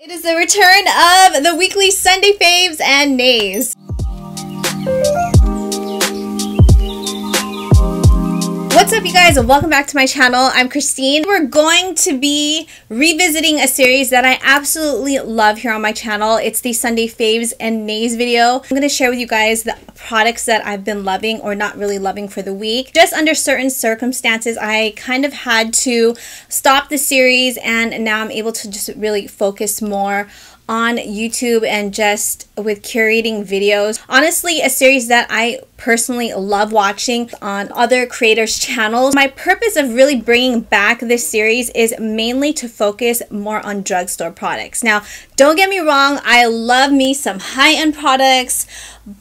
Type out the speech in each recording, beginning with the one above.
It is the return of the weekly Sunday faves and nays. What's up, you guys? Welcome back to my channel. I'm Christine. We're going to be revisiting a series that I absolutely love here on my channel. It's the Sunday Faves and Nays video. I'm going to share with you guys the products that I've been loving or not really loving for the week. Just under certain circumstances, I kind of had to stop the series, and now I'm able to just really focus more on YouTube and just with curating videos. Honestly, a series that I personally love watching on other creators' channels. My purpose of really bringing back this series is mainly to focus more on drugstore products. Now, don't get me wrong, I love me some high-end products,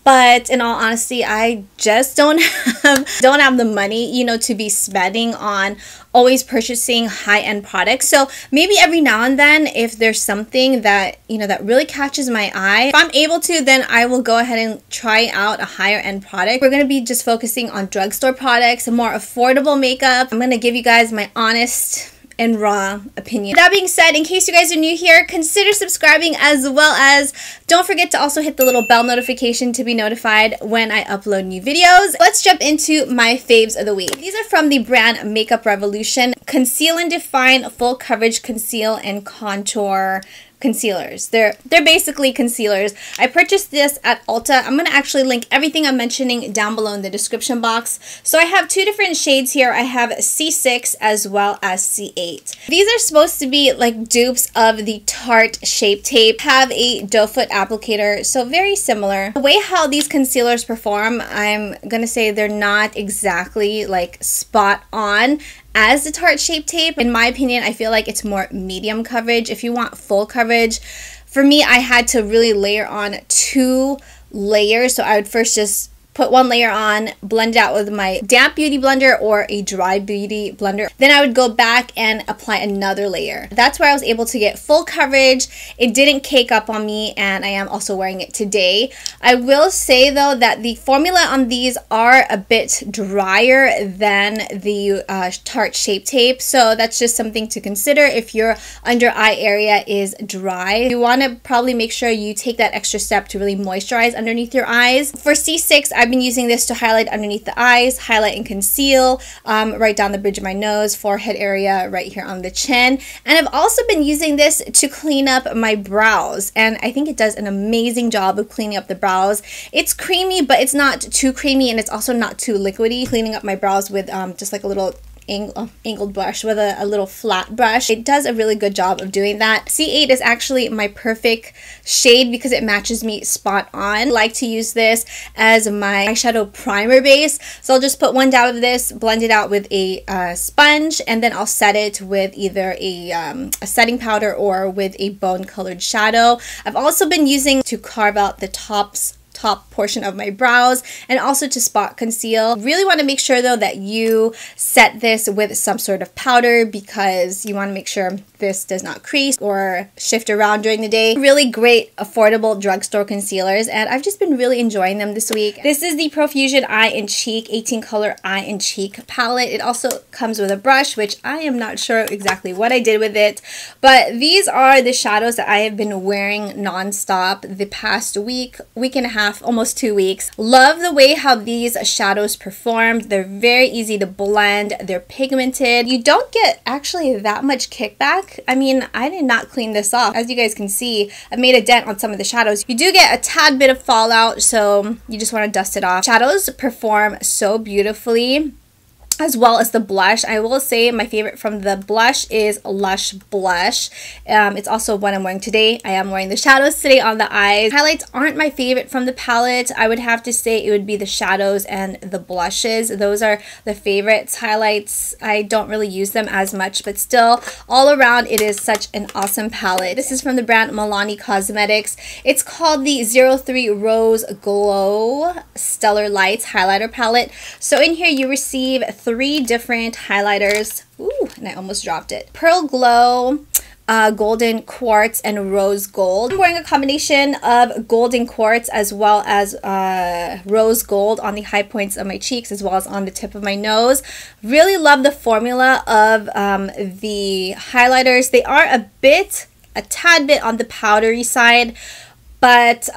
but in all honesty, I just don't have the money, you know, to be spending on always purchasing high-end products. So maybe every now and then, if there's something that, you know, that really catches my eye, if I'm able to, then I will go ahead and try out a higher end product. We're going to be just focusing on drugstore products, more affordable makeup. I'm going to give you guys my honest and raw opinion. That being said, in case you guys are new here, consider subscribing, as well as don't forget to also hit the little bell notification to be notified when I upload new videos. Let's jump into my faves of the week. These are from the brand Makeup Revolution. Conceal and Define Full Coverage Conceal and Contour concealers. They're basically concealers. I purchased this at Ulta. I'm going to actually link everything I'm mentioning down below in the description box. So I have two different shades here. I have C6 as well as C8. These are supposed to be like dupes of the Tarte Shape Tape. Have a doe foot applicator, so very similar. The way how these concealers perform, I'm going to say they're not exactly like spot on as the Tarte Shape Tape. In my opinion, I feel like it's more medium coverage. If you want full coverage, for me, I had to really layer on 2 layers. So I would first just put 1 layer on, blend it out with my damp beauty blender or a dry beauty blender. Then I would go back and apply another layer. That's where I was able to get full coverage. It didn't cake up on me, and I am also wearing it today. I will say though that the formula on these are a bit drier than the Tarte Shape Tape, so that's just something to consider if your under eye area is dry. You want to probably make sure you take that extra step to really moisturize underneath your eyes. For C6, I've been using this to highlight underneath the eyes, highlight and conceal, right down the bridge of my nose, forehead area, right here on the chin. And I've also been using this to clean up my brows, and I think it does an amazing job of cleaning up the brows. It's creamy, but it's not too creamy, and it's also not too liquidy. Cleaning up my brows with just like a little angled brush, with a little flat brush. It does a really good job of doing that. C8 is actually my perfect shade because it matches me spot on. I like to use this as my eyeshadow primer base. So I'll just put 1 dab of this, blend it out with a sponge, and then I'll set it with either a setting powder or with a bone colored shadow. I've also been using to carve out the top portion of my brows and also to spot conceal. Really want to make sure though that you set this with some sort of powder, because you want to make sure this does not crease or shift around during the day. Really great affordable drugstore concealers, and I've just been really enjoying them this week. This is the Profusion Eye and Cheek 18 color eye and cheek palette. It also comes with a brush, which I am not sure exactly what I did with it, but these are the shadows that I have been wearing non-stop the past week and a half, almost 2 weeks. Love the way how these shadows performed. They're very easy to blend. They're pigmented. You don't get actually that much kickback. I mean, I did not clean this off. As you guys can see, I've made a dent on some of the shadows. You do get a tad bit of fallout, so you just want to dust it off. Shadows perform so beautifully, as well as the blush. I will say my favorite from the blush is Lush Blush. It's also what I'm wearing today. I am wearing the shadows today on the eyes. Highlights aren't my favorite from the palette. I would have to say it would be the shadows and the blushes. Those are the favorites. Highlights, I don't really use them as much, but still, all around, it is such an awesome palette. This is from the brand Milani Cosmetics. It's called the 03 Rose Glow Stellar Lights Highlighter Palette. So in here, you receive 3 different highlighters. Ooh, and I almost dropped it. Pearl Glow, golden quartz, and rose gold. I'm wearing a combination of golden quartz as well as rose gold on the high points of my cheeks as well as on the tip of my nose. Really love the formula of the highlighters. They are a bit a tad bit on the powdery side. But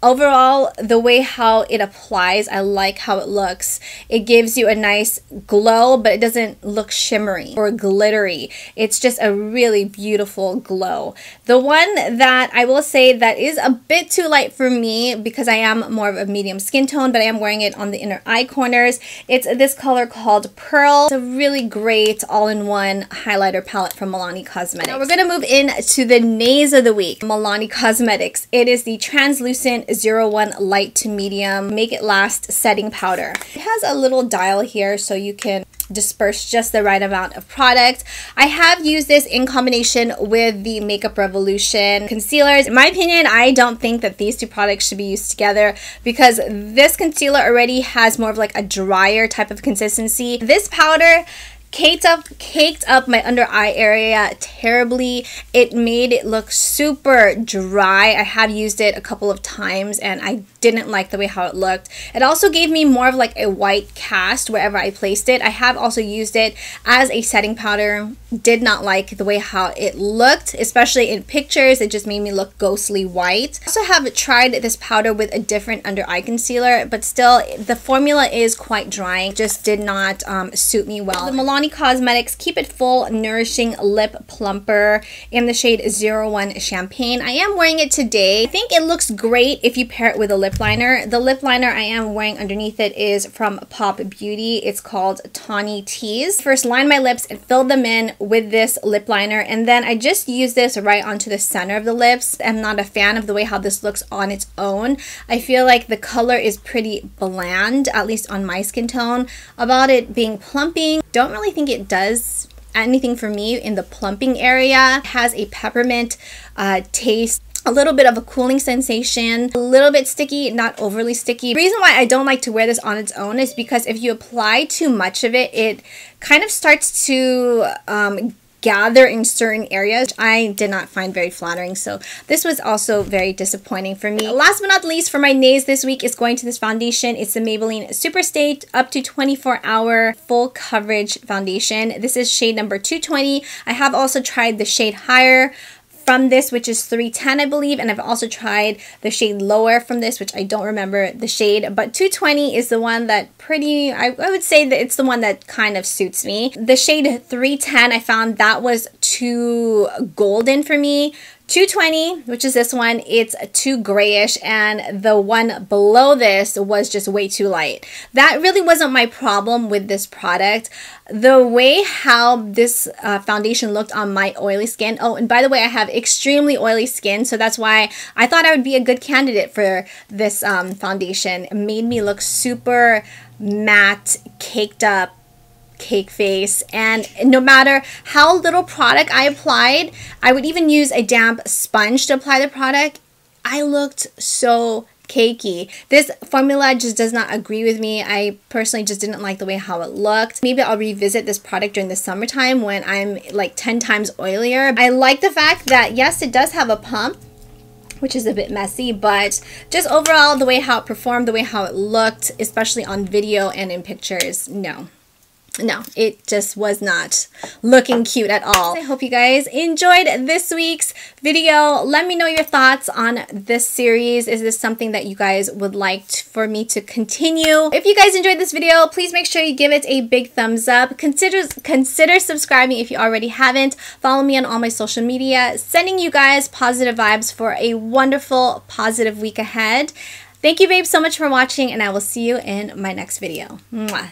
overall, the way how it applies, I like how it looks. It gives you a nice glow, but it doesn't look shimmery or glittery. It's just a really beautiful glow. The one that I will say that is a bit too light for me, because I am more of a medium skin tone, but I am wearing it on the inner eye corners. It's this color called Pearl. It's a really great all-in-one highlighter palette from Milani Cosmetics. Now we're going to move into the nays of the week. Milani Cosmetics. It is the translucent 01 light to medium make it last setting powder. It has a little dial here so you can disperse just the right amount of product. I have used this in combination with the Makeup Revolution concealers. In my opinion, I don't think that these two products should be used together, because this concealer already has more of like a drier type of consistency. This powder caked up my under eye area terribly. It made it look super dry. I have used it a couple of times and I didn't like the way how it looked. It also gave me more of like a white cast wherever I placed it. I have also used it as a setting powder. Did not like the way how it looked, especially in pictures. It just made me look ghostly white. I also have tried this powder with a different under eye concealer, but still the formula is quite drying. Just did not suit me well. The Milani Cosmetics Keep It Full Nourishing Lip Plumper in the shade 01 Champagne. I am wearing it today. I think it looks great if you pair it with a lip liner. The lip liner I am wearing underneath it is from Pop Beauty. It's called Tawny Tease. First, line my lips and fill them in with this lip liner, and then I just use this right onto the center of the lips. I'm not a fan of the way how this looks on its own. I feel like the color is pretty bland, at least on my skin tone. About it being plumping, don't really think it does anything for me in the plumping area. It has a peppermint taste, a little bit of a cooling sensation, a little bit sticky, not overly sticky. The reason why I don't like to wear this on its own is because if you apply too much of it, it kind of starts to gather in certain areas. I did not find very flattering, so this was also very disappointing for me. Last but not least, for my nays this week is going to this foundation. It's the Maybelline Super Stay up to 24-hour full coverage foundation. This is shade number 220. I have also tried the shade higher from this, which is 310, I believe, and I've also tried the shade lower from this, which I don't remember the shade, but 220 is the one that I would say that it's the one that kind of suits me. The shade 310, I found that was too golden for me. 220, which is this one, it's too grayish, and the one below this was just way too light. That really wasn't my problem with this product. The way how this foundation looked on my oily skin. Oh, and by the way, I have extremely oily skin, so that's why I thought I would be a good candidate for this foundation. It made me look super matte, caked up, cake face, and no matter how little product I applied, I would even use a damp sponge to apply the product, I looked so cakey. This formula just does not agree with me. I personally just didn't like the way how it looked. Maybe I'll revisit this product during the summertime when I'm like 10 times oilier. I like the fact that yes, it does have a pump, which is a bit messy, but just overall the way how it performed, the way how it looked, especially on video and in pictures, no, it just was not looking cute at all. I hope you guys enjoyed this week's video. Let me know your thoughts on this series. Is this something that you guys would like for me to continue? If you guys enjoyed this video, please make sure you give it a big thumbs up. Consider subscribing if you already haven't. Follow me on all my social media. Sending you guys positive vibes for a wonderful, positive week ahead. Thank you, babes, so much for watching, and I will see you in my next video. Mwah.